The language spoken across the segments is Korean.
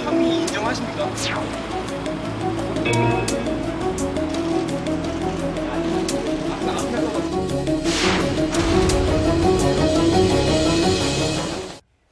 혐의 인정하십니까?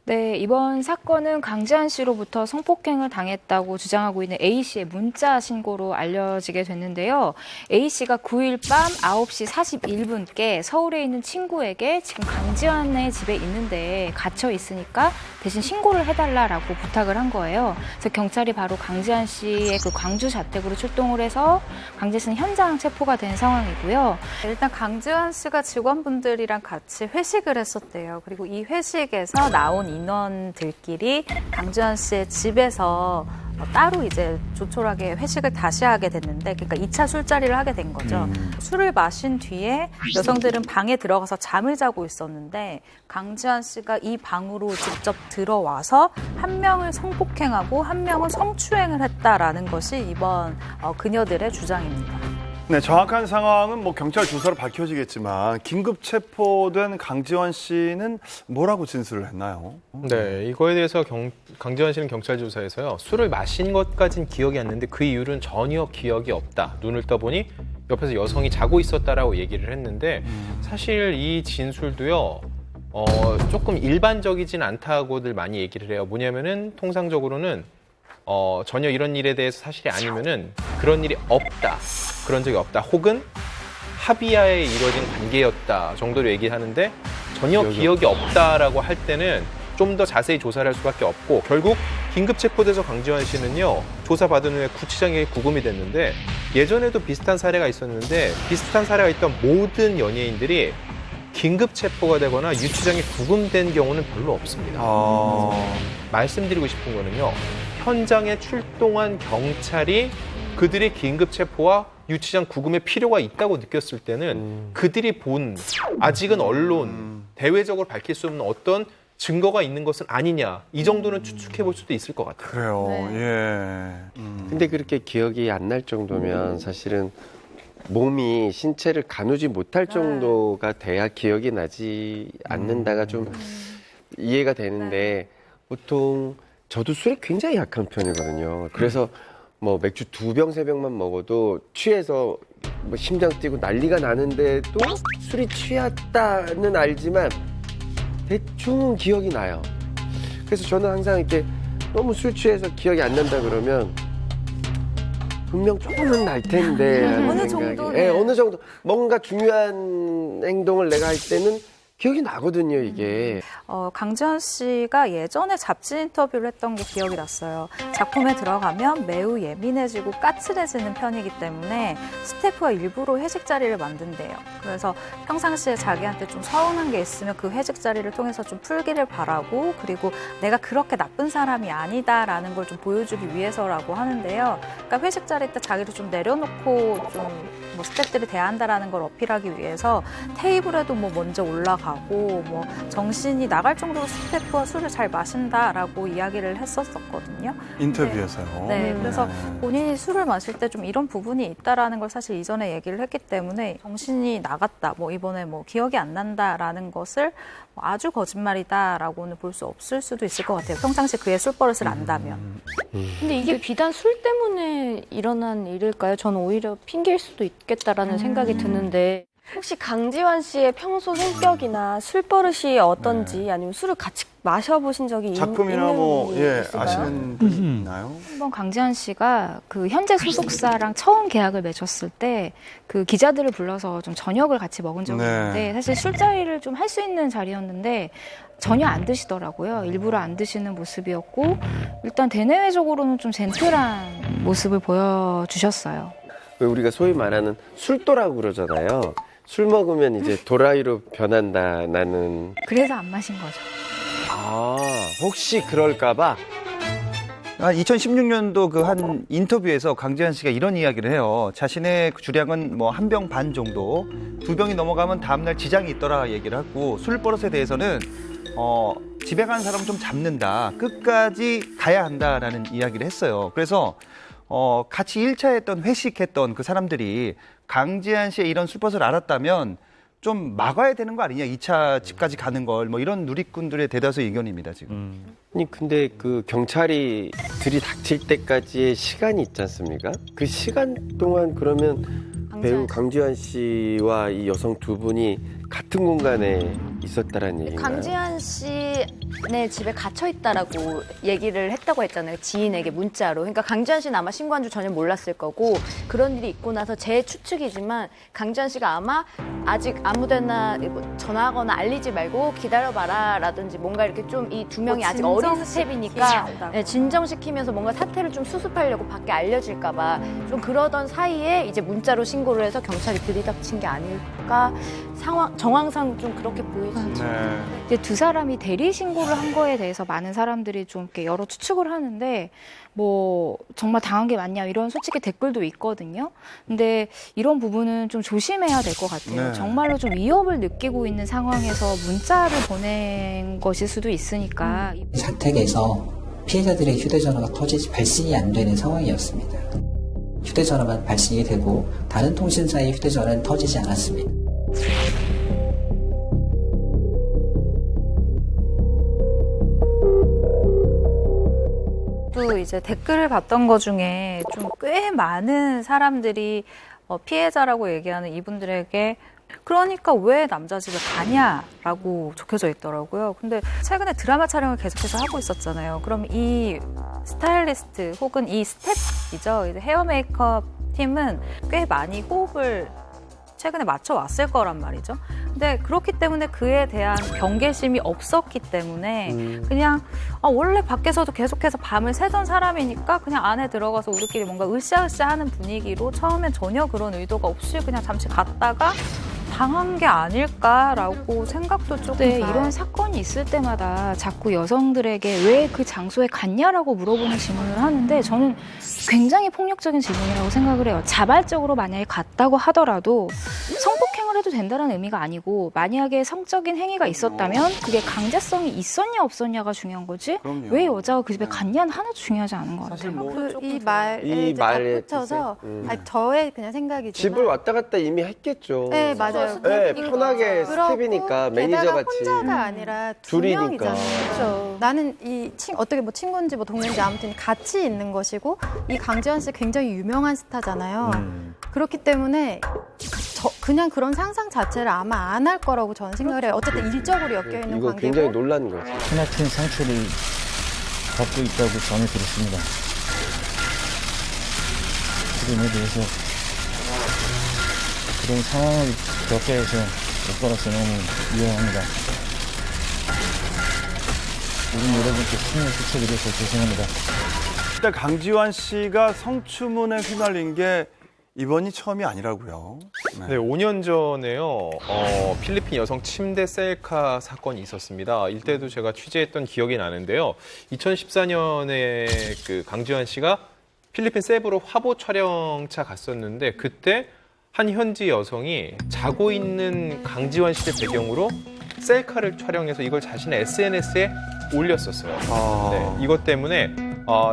네, 이번 사건은 강지한 씨로부터 성폭행을 당했다고 주장하고 있는 A 씨의 문자 신고로 알려지게 됐는데요. A 씨가 9일 밤 9시 41분께 서울에 있는 친구에게 지금 강지한의 집에 있는데 갇혀 있으니까 대신 신고를 해달라라고 부탁을 한 거예요. 그래서 경찰이 바로 강지한 씨의 그 광주 자택으로 출동을 해서 강지한 씨는 현장 체포가 된 상황이고요. 일단 강지한 씨가 직원분들이랑 같이 회식을 했었대요. 그리고 이 회식에서 나온 인원들끼리 강지한 씨의 집에서 따로 이제 조촐하게 회식을 다시 하게 됐는데, 그러니까 2차 술자리를 하게 된 거죠. 술을 마신 뒤에 여성들은 방에 들어가서 잠을 자고 있었는데 강지한 씨가 이 방으로 직접 들어와서 한 명을 성폭행하고 한 명은 성추행을 했다라는 것이 이번 그녀들의 주장입니다. 네, 정확한 상황은 뭐 경찰 조사로 밝혀지겠지만 긴급 체포된 강지원 씨는 뭐라고 진술을 했나요? 네, 이거에 대해서 강지원 씨는 경찰 조사에서요. 술을 마신 것까진 기억이 안 나는데 그 이유는 전혀 기억이 없다. 눈을 떠보니 옆에서 여성이 자고 있었다라고 얘기를 했는데 사실 이 진술도요. 조금 일반적이진 않다고들 많이 얘기를 해요. 뭐냐면은 통상적으로는 전혀 이런 일에 대해서 사실이 아니면은 그런 일이 없다. 그런 적이 없다. 혹은 합의하에 이루어진 관계였다 정도로 얘기하는데 전혀 기억이 없다라고 할 때는 좀 더 자세히 조사를 할 수밖에 없고 결국 긴급 체포돼서 강지원 씨는요. 조사받은 후에 구치장에 구금이 됐는데 예전에도 비슷한 사례가 있었는데 비슷한 사례가 있던 모든 연예인들이 긴급 체포가 되거나 유치장에 구금된 경우는 별로 없습니다. 말씀드리고 싶은 거는요. 현장에 출동한 경찰이 그들이 긴급 체포와 유치장 구금의 필요가 있다고 느꼈을 때는 그들이 본 아직은 언론, 대외적으로 밝힐 수 없는 어떤 증거가 있는 것은 아니냐 이 정도는 추측해 볼 수도 있을 것 같아요. 그래요. 네. 예. 근데 그렇게 기억이 안 날 정도면 사실은 몸이 신체를 가누지 못할 정도가 돼야 기억이 나지 않는다가 좀 이해가 되는데 보통 저도 술에 굉장히 약한 편이거든요. 그래서 뭐 맥주 2병, 3병만 먹어도 취해서 뭐 심장 뛰고 난리가 나는데도 술이 취했다는 알지만 대충 기억이 나요. 그래서 저는 항상 이렇게 너무 술 취해서 기억이 안 난다 그러면 분명 조금은 날 텐데 어느 정도? 예, 어느 정도 뭔가 중요한 행동을 내가 할 때는 기억이 나거든요, 이게. 강지원 씨가 예전에 잡지 인터뷰를 했던 게 기억이 났어요. 작품에 들어가면 매우 예민해지고 까칠해지는 편이기 때문에 스태프가 일부러 회식 자리를 만든대요. 그래서 평상시에 자기한테 좀 서운한 게 있으면 그 회식 자리를 통해서 좀 풀기를 바라고 그리고 내가 그렇게 나쁜 사람이 아니다라는 걸 좀 보여주기 위해서라고 하는데요. 그러니까 회식 자리 때 자기를 좀 내려놓고 좀 뭐 스태프들이 대한다라는 걸 어필하기 위해서 테이블에도 뭐 먼저 올라가고 뭐 정신이 나갈 정도로 스태프와 술을 잘 마신다라고 이야기를 했었거든요. 인터뷰에서요. 네, 그래서 본인이 술을 마실 때 좀 이런 부분이 있다라는 걸 사실 이전에 얘기를 했기 때문에 정신이 나갔다, 뭐 이번에 뭐 기억이 안 난다라는 것을 아주 거짓말이다라고는 볼 수 없을 수도 있을 것 같아요. 평상시 그의 술버릇을 안다면. 근데 이게 비단 술 때문에 일어난 일일까요? 저는 오히려 핑계일 수도 있겠다라는 생각이 드는데 혹시 강지환 씨의 평소 성격이나 술버릇이 어떤지 아니면 술을 같이 마셔보신 적이 작품이나 있는 뭐 분이 예, 있을까요? 아시는 분이 있나요? 한번 강지한 씨가 그 현재 소속사랑 처음 계약을 맺었을 때 그 기자들을 불러서 좀 저녁을 같이 먹은 적이 네. 있는데 사실 술자리를 좀 할 수 있는 자리였는데 전혀 안 드시더라고요. 일부러 안 드시는 모습이었고 일단 대내외적으로는 좀 젠틀한 모습을 보여주셨어요. 왜 우리가 소위 말하는 술도라고 그러잖아요. 술 먹으면 이제 도라이로 변한다, 나는. 그래서 안 마신 거죠. 아, 혹시 그럴까봐? 2016년도 그 한 인터뷰에서 강지한 씨가 이런 이야기를 해요. 자신의 주량은 뭐 1병 반 정도, 2병이 넘어가면 다음날 지장이 있더라 얘기를 하고 술 버릇에 대해서는 집에 간 사람 좀 잡는다. 끝까지 가야 한다라는 이야기를 했어요. 그래서 같이 1차 했던 회식했던 그 사람들이 강지한 씨의 이런 술 버릇을 알았다면 좀 막아야 되는 거 아니냐, 2차 집까지 가는 걸. 뭐 이런 누리꾼들의 대다수 의견입니다, 지금. 아니 근데 그 경찰이 들이닥칠 때까지의 시간이 있지 않습니까? 그 시간 동안 그러면 배우 강지환 씨와 이 여성 두 분이 같은 공간에 있었다라는 얘기인가요? 강지한 씨네 집에 갇혀 있다라고 얘기를 했다고 했잖아요. 지인에게 문자로. 그러니까 강지한 씨는 아마 신고한 줄 전혀 몰랐을 거고 그런 일이 있고 나서 제 추측이지만 강지한 씨가 아마 아직 아무데나 전화하거나 알리지 말고 기다려봐라 라든지 뭔가 이렇게 좀 이 두 명이 아직 어린 스텝이니까 네, 진정시키면서 뭔가 사태를 좀 수습하려고 밖에 알려질까 봐 좀 그러던 사이에 이제 문자로 신고를 해서 경찰이 들이닥친 게 아닐까 정황상 좀 그렇게 보이지. 이제 두 사람이 대리 신고를 한 거에 대해서 많은 사람들이 좀 이렇게 여러 추측을 하는데 뭐 정말 당한 게 맞냐 이런 솔직히 댓글도 있거든요. 근데 이런 부분은 좀 조심해야 될 것 같아요. 네. 정말로 좀 위협을 느끼고 있는 상황에서 문자를 보낸 것일 수도 있으니까. 자택에서 피해자들의 휴대전화가 발신이 안 되는 상황이었습니다. 휴대전화만 발신이 되고 다른 통신사의 휴대전화는 터지지 않았습니다. 또 이제 댓글을 봤던 것 중에 좀 꽤 많은 사람들이 피해자라고 얘기하는 이분들에게 그러니까 왜 남자 집에 가냐라고 적혀져 있더라고요. 근데 최근에 드라마 촬영을 계속해서 하고 있었잖아요. 그럼 이 스타일리스트 혹은 이 스텝이죠. 이제 헤어 메이크업 팀은 꽤 많이 호흡을 최근에 맞춰왔을 거란 말이죠. 근데 그렇기 때문에 그에 대한 경계심이 없었기 때문에 그냥 원래 밖에서도 계속해서 밤을 새던 사람이니까 그냥 안에 들어가서 우리끼리 뭔가 으쌰으쌰 하는 분위기로 처음엔 전혀 그런 의도가 없이 그냥 잠시 갔다가 당한 게 아닐까라고 생각도 조금 네, 이런 사건이 있을 때마다 자꾸 여성들에게 왜 그 장소에 갔냐라고 물어보는 질문을 하는데 저는 굉장히 폭력적인 질문이라고 생각을 해요. 자발적으로 만약에 갔다고 하더라도 성폭행을 해도 된다는 의미가 아니고 만약에 성적인 행위가 있었다면 그게 강제성이 있었냐 없었냐가 중요한 거지 그럼요. 왜 여자가 그 집에 갔냐는 하나도 중요하지 않은 것 사실 같아요. 뭐 이 말에 이제 덧붙여서 저의 그냥 생각이지만 집을 왔다 갔다 이미 했겠죠. 네 맞아요. 네, 편하게 스텝이니까 매니저 같이. 혼자가 아니라 두 둘이니까. 명이잖아요. 그렇죠. 나는 어떻게 뭐 친구인지 뭐 동료인지 아무튼 같이 있는 것이고 이 강지원 씨 굉장히 유명한 스타잖아요. 그렇기 때문에 그냥 그런 상상 자체를 아마 안 할 거라고 저는 생각을 해요. 어쨌든 일적으로 엮여 있는 이거 관계고. 굉장히 놀란 거죠. 크나큰 상처를 받고 있다고 전해 들었습니다. 그림에 대해서 그런 상황을 겪게 해서 오빠로서 너무 미안합니다. 우리 여러분께 신을 끼쳐드려서 죄송합니다. 일단 강지환 씨가 성추문에 휘말린 게 이번이 처음이 아니라고요. 네, 5년 전에요. 필리핀 여성 침대 셀카 사건이 있었습니다. 이때도 제가 취재했던 기억이 나는데요. 2014년에 그 강지환 씨가 필리핀 세부로 화보 촬영차 갔었는데 그때 한 현지 여성이 자고 있는 강지환 씨를 배경으로 셀카를 촬영해서 이걸 자신의 SNS에 올렸었어요. 네, 이것 때문에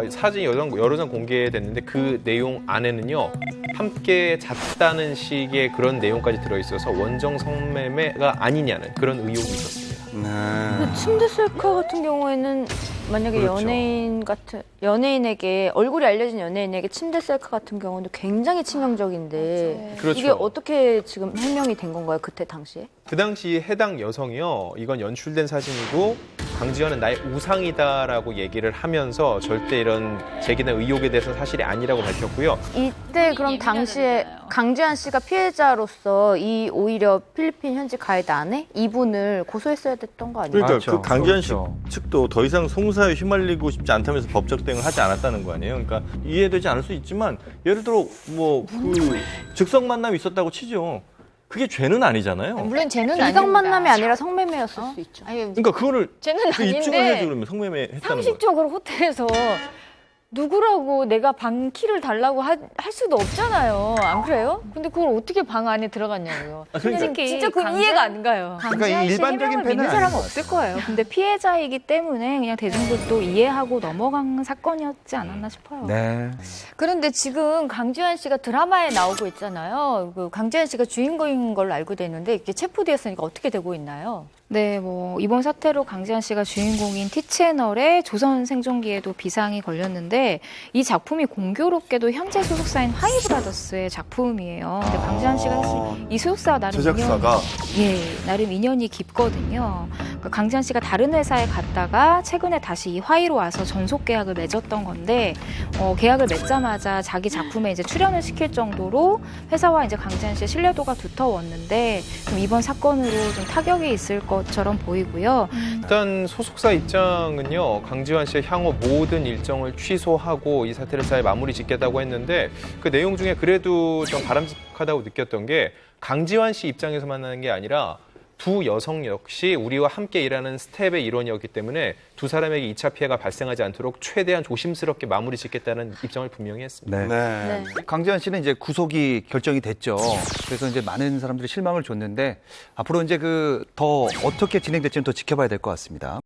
사진이 여러 장 공개됐는데 그 내용 안에는요. 함께 잤다는 식의 그런 내용까지 들어있어서 원정 성매매가 아니냐는 그런 의혹이 있었습니다. 근데 침대 셀카 같은 경우에는 만약에 그렇죠. 연예인에게 얼굴이 알려진 연예인에게 침대 셀카 같은 경우는 굉장히 치명적인데 그렇죠. 이게 어떻게 지금 해명이 된 건가요? 그때 당시에? 그 당시 해당 여성이요. 이건 연출된 사진이고 강지환은 나의 우상이다라고 얘기를 하면서 절대 이런 제기된 의혹에 대해서는 사실이 아니라고 밝혔고요. 이때 그럼 당시에 강지환 씨가 피해자로서 이 오히려 필리핀 현지 가이드 안에 이분을 고소했어야 됐던 거 아니에요? 그러니까 맞죠. 그 강지현 씨 그렇죠. 측도 더 이상 송사에 휘말리고 싶지 않다면서 법적 대응을 하지 않았다는 거 아니에요? 그러니까 이해되지 않을 수 있지만 예를 들어 뭐 그 즉석 만남이 있었다고 치죠. 그게 죄는 아니잖아요. 물론 쟤는 이성 만남이 아니라 성매매였을 수 있죠. 아니, 그러니까 그거를 쟤는 그 입증을 아닌데 해야지 그러면 성매매 했다는 거. 상식적으로 호텔에서 누구라고 내가 방 키를 달라고 할 수도 없잖아요. 안 그래요? 근데 그걸 어떻게 방 안에 들어갔냐고요. 솔직히 진짜 그 이해가 안 가요. 그러니까 이 일반적인 해명을 팬은 믿는 사람은 아닌 것 없을 거예요. 근데 피해자이기 때문에 그냥 대중들도 이해하고 넘어간 사건이었지 않았나 싶어요. 네. 그런데 지금 강지환 씨가 드라마에 나오고 있잖아요. 그 강지환 씨가 주인공인 걸로 알고 되는데 이게 체포되었으니까 어떻게 되고 있나요? 네, 이번 사태로 강지한 씨가 주인공인 T채널의 조선 생존기에도 비상이 걸렸는데 이 작품이 공교롭게도 현재 소속사인 하이브라더스의 작품이에요. 근데 강지한 씨가 사실 이 소속사와 나름 나름 인연이 깊거든요. 그러니까 강지한 씨가 다른 회사에 갔다가 최근에 다시 이 화이로 와서 전속 계약을 맺었던 건데 계약을 맺자마자 자기 작품에 이제 출연을 시킬 정도로 회사와 이제 강지한 씨의 신뢰도가 두터웠는데 좀 이번 사건으로 좀 타격이 있을 것처럼 보이고요. 일단 소속사 입장은요, 강지환 씨의 향후 모든 일정을 취소하고 이 사태를 잘 마무리 짓겠다고 했는데 그 내용 중에 그래도 좀 바람직하다고 느꼈던 게 강지환 씨 입장에서 만나는 게 아니라 두 여성 역시 우리와 함께 일하는 스텝의 일원이었기 때문에 두 사람에게 2차 피해가 발생하지 않도록 최대한 조심스럽게 마무리 짓겠다는 입장을 분명히 했습니다. 네. 강지환 씨는 이제 구속이 결정이 됐죠. 그래서 이제 많은 사람들이 실망을 줬는데 앞으로 이제 더 어떻게 진행될지는 더 지켜봐야 될 것 같습니다.